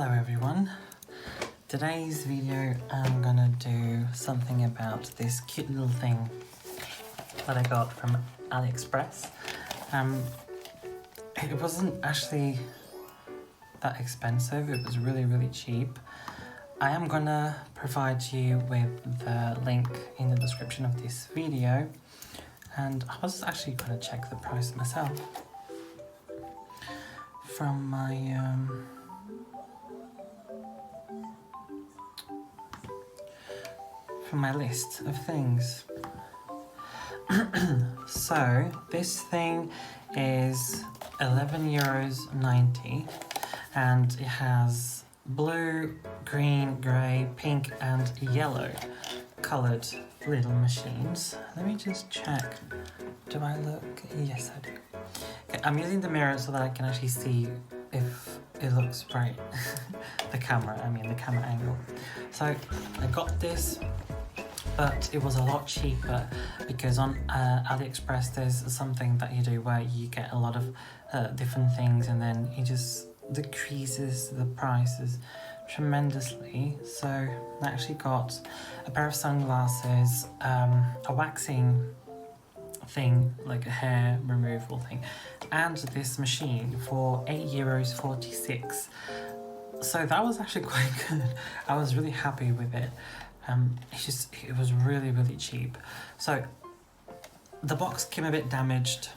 Hello everyone. Today's video I'm gonna do something about this cute little thing that I got from AliExpress. It wasn't actually that expensive, it was really cheap. I am gonna provide you with the link in the description of this video, and I was actually gonna check the price myself from my list of things. So this thing is €11.90 and it has blue, green, grey, pink and yellow coloured little machines. Let me just check. Do I look? Yes, I do. Okay, I'm using the mirror so that I can actually see if it looks right. The camera angle. So I got this, but it was a lot cheaper because on AliExpress there's something that you do where you get a lot of different things and then it just decreases the prices tremendously. So I actually got a pair of sunglasses, a waxing thing, like a hair removal thing, and this machine for €8.46. So that was actually quite good. I was really happy with it. It was really cheap. So the box came a bit damaged,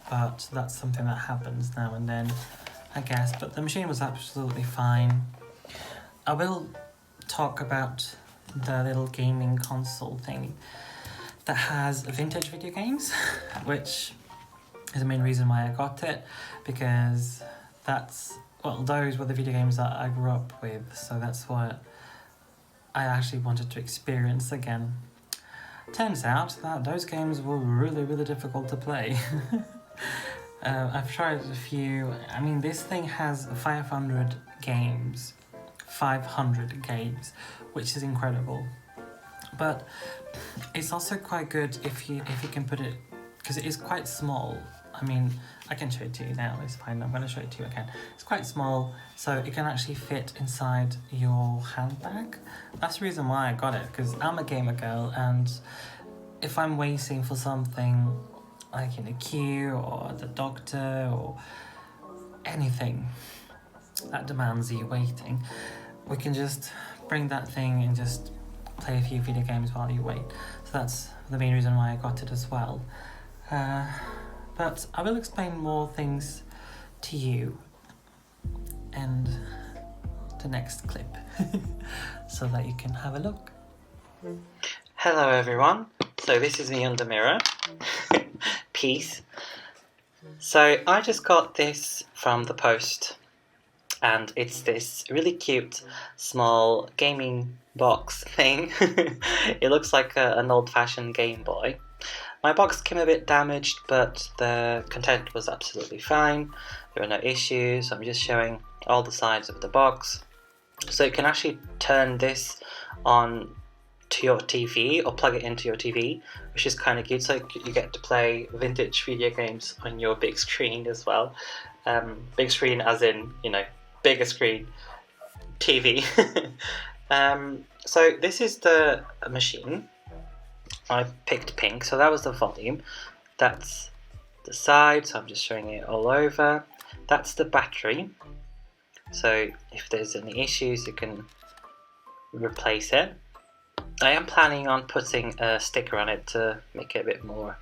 but that's something that happens now and then, I guess. But the machine was absolutely fine. I will talk about the little gaming console thing that has vintage video games, which is the main reason why I got it, because those were the video games that I grew up with, so that's what I actually wanted to experience again. Turns out that those games were really difficult to play. I've tried a few. I mean, this thing has 500 games. 500 games, which is incredible. But it's also quite good if you can put it, because it is quite small. I mean, I can show it to you now, it's fine, I'm going to show it to you again. It's quite small, so it can actually fit inside your handbag. That's the reason why I got it, because I'm a gamer girl, and if I'm waiting for something, like in a queue, or the doctor, or anything that demands you waiting, we can just bring that thing and just play a few video games while you wait. So that's the main reason why I got it as well. But I will explain more things to you in the next clip so that you can have a look. Hello everyone, so this is me under mirror. Peace. So I just got this from the post, and it's this really cute small gaming box thing. It looks like an old-fashioned Game Boy. My box came a bit damaged, but the content was absolutely fine. There were no issues. I'm just showing all the sides of the box. So you can actually turn this on to your TV or plug it into your TV, which is kind of cute. So you get to play vintage video games on your big screen as well. Big screen as in, bigger screen TV. So this is the machine. I picked pink, so that was the volume. That's the side, so I'm just showing it all over. That's the battery, so if there's any issues you can replace it. I am planning on putting a sticker on it to make it a bit more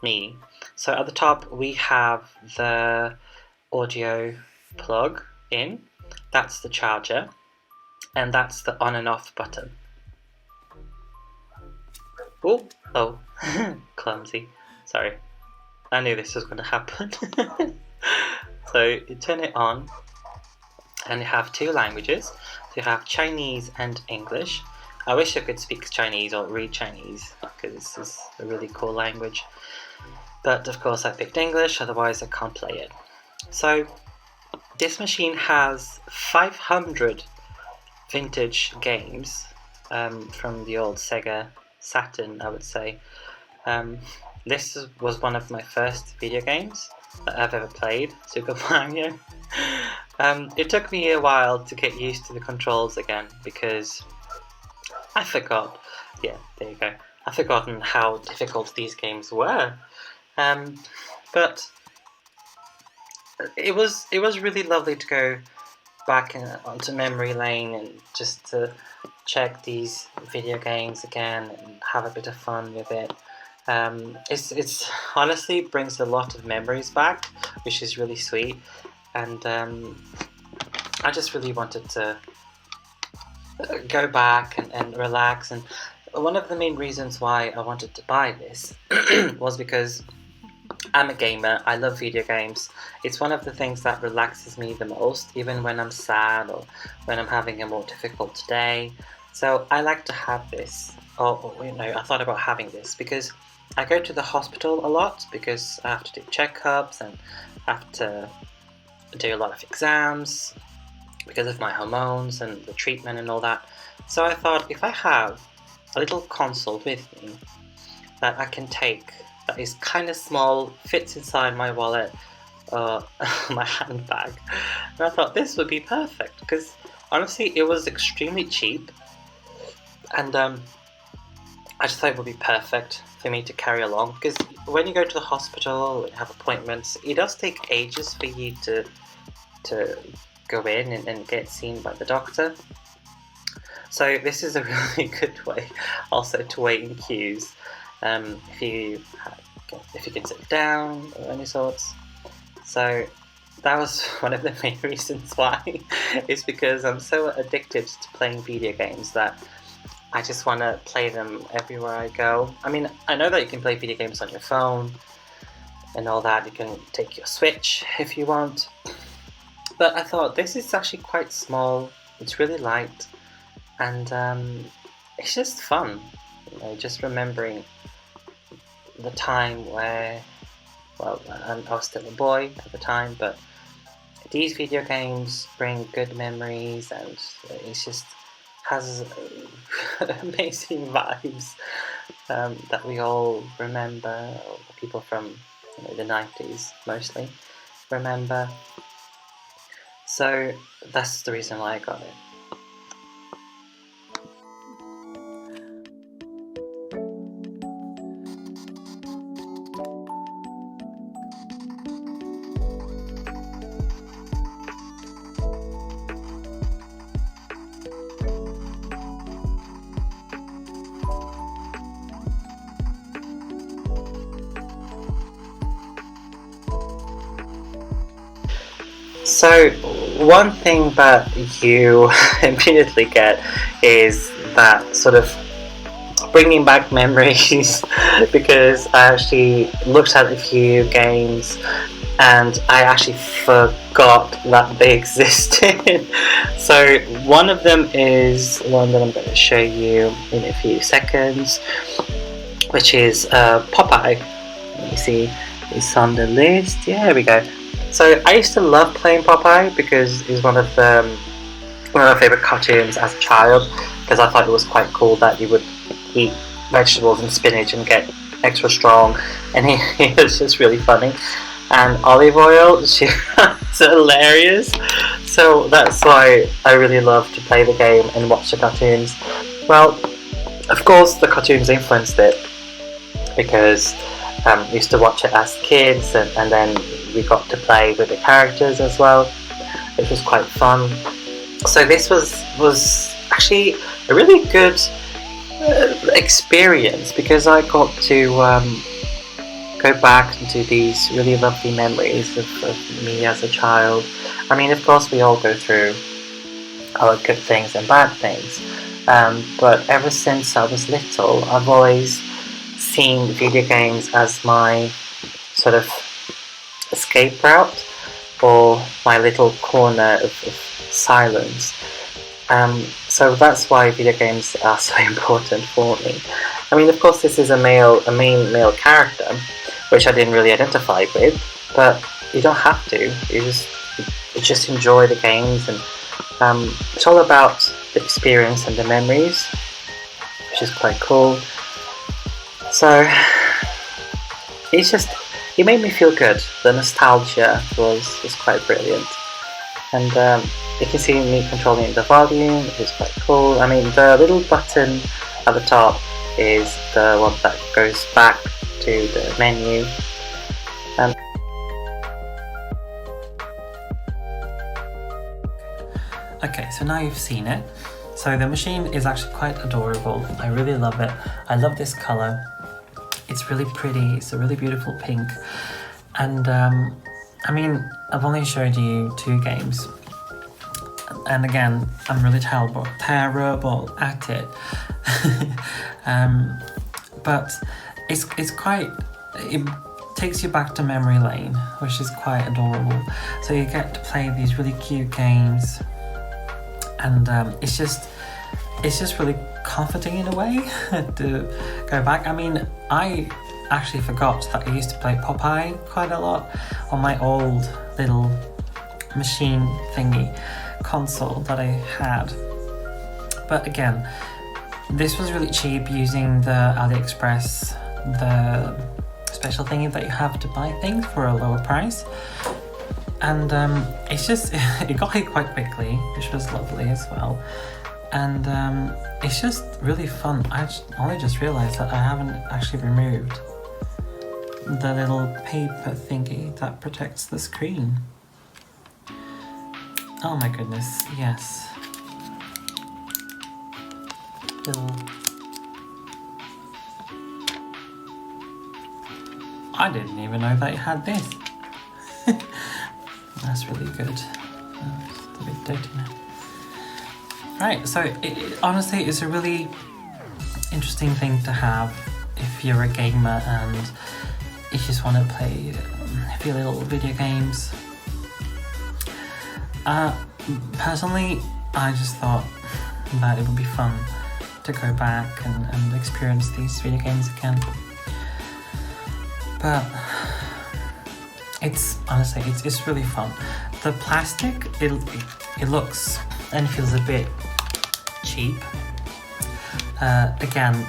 me. So at the top we have the audio plug in, that's the charger, and that's the on and off button. Oh, clumsy. Sorry. I knew this was going to happen. So you turn it on, and you have two languages. So you have Chinese and English. I wish I could speak Chinese or read Chinese, because this is a really cool language. But of course I picked English, otherwise I can't play it. So this machine has 500 vintage games from the old Sega Saturn, I would say. This was one of my first video games that I've ever played, Super Mario. It took me a while to get used to the controls again because I forgot. Yeah, there you go. I've forgotten how difficult these games were. But it was really lovely to go back onto memory lane and just to check these video games again and have a bit of fun with it. It's honestly brings a lot of memories back, which is really sweet, and I just really wanted to go back and relax. And one of the main reasons why I wanted to buy this was because I'm a gamer. I love video games. It's one of the things that relaxes me the most, even when I'm sad or when I'm having a more difficult day. So I like to have this. I thought about having this because I go to the hospital a lot because I have to do checkups and have to do a lot of exams because of my hormones and the treatment and all that. So I thought if I have a little console with me that I can take, that is kind of small, fits inside my wallet, my handbag, and I thought this would be perfect because honestly it was extremely cheap, and I just thought it would be perfect for me to carry along because when you go to the hospital and have appointments, it does take ages for you to go in and get seen by the doctor. So this is a really good way also to wait in queues. If you can sit down or any sorts. So that was one of the main reasons why, is because I'm so addicted to playing video games that I just want to play them everywhere I go. I mean, I know that you can play video games on your phone and all that. You can take your Switch if you want. But I thought this is actually quite small, it's really light, and it's just fun. Just remembering the time where, well, I was still a boy at the time, but these video games bring good memories, and it just has amazing vibes that we all remember, or people from the 90s mostly remember. So that's the reason why I got it. So one thing that you immediately get is that sort of bringing back memories because I actually looked at a few games and I actually forgot that they existed. So one of them is one that I'm going to show you in a few seconds, which is Popeye. Let me see, it's on the list. Yeah, here we go. So I used to love playing Popeye because it's one of my favourite cartoons as a child, because I thought it was quite cool that you would eat vegetables and spinach and get extra strong, and he was just really funny. And Olive Oyl, she's hilarious. So that's why I really love to play the game and watch the cartoons. Well, of course the cartoons influenced it because we used to watch it as kids, and then we got to play with the characters as well, which was quite fun. So this was actually a really good experience because I got to go back into these really lovely memories of me as a child. I mean, of course we all go through our good things and bad things, but ever since I was little I've always seen video games as my sort of escape route or my little corner of silence. So that's why video games are so important for me. I mean, of course this is a main male character, which I didn't really identify with, but you don't have to. You just enjoy the games, and it's all about the experience and the memories, which is quite cool. So it made me feel good. The nostalgia was quite brilliant. And you can see me controlling the volume, which is quite cool. I mean, the little button at the top is the one that goes back to the menu. Okay, so now you've seen it. So the machine is actually quite adorable. I really love it. I love this color. It's really pretty. It's a really beautiful pink. And I mean, I've only showed you 2 games. And again, I'm really terrible at it. But it's quite, it takes you back to memory lane, which is quite adorable. So you get to play these really cute games. And it's just really comforting in a way to go back. I mean, I actually forgot that I used to play Popeye quite a lot on my old little machine thingy console that I had. But again, this was really cheap using the AliExpress, the special thingy that you have to buy things for a lower price. And it's just, it got here quite quickly, which was lovely as well. And it's just really fun. I only just realised that I haven't actually removed the little paper thingy that protects the screen. Oh my goodness, yes. I didn't even know that it had this. That's really good. It's a bit dirty now. Right, so honestly, it's a really interesting thing to have if you're a gamer and you just want to play a few little video games. Personally, I just thought that it would be fun to go back and experience these video games again. But it's honestly, it's really fun. The plastic, it looks and feels a bit cheap. Again,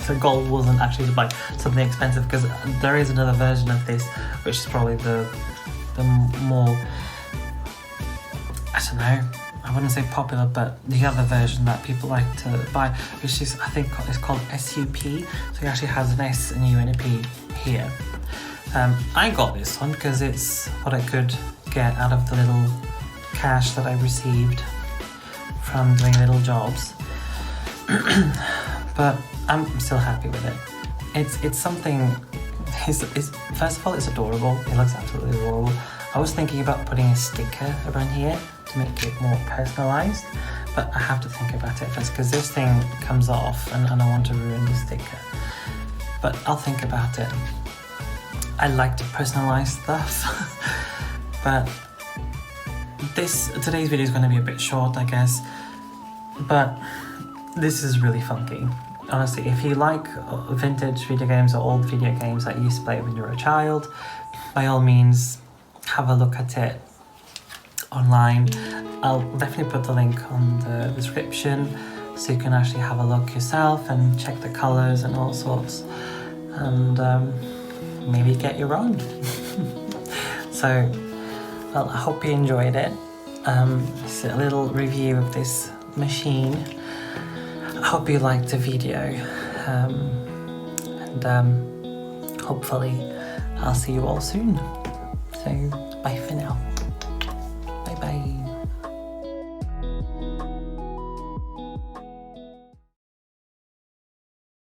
the goal wasn't actually to buy something expensive, because there is another version of this, which is probably the more, I don't know, I wouldn't say popular, but the other version that people like to buy, which is, I think it's called SUP. So it actually has an S and U and a P here. I got this one because it's what I could get out of the little cash that I received from doing little jobs. But I'm still happy with it. It's something, first of all, it's adorable. It looks absolutely adorable. I was thinking about putting a sticker around here to make it more personalised, but I have to think about it first, because this thing comes off and I don't want to ruin the sticker. But I'll think about it. I like to personalise stuff. But today's video is going to be a bit short, I guess. But this is really funky. Honestly, if you like vintage video games or old video games that you used to play when you were a child, by all means, have a look at it online. I'll definitely put the link on the description so you can actually have a look yourself and check the colours and all sorts, and maybe get your own. So, well, I hope you enjoyed it. It's a little review of this machine. I hope you liked the video, and hopefully I'll see you all soon. So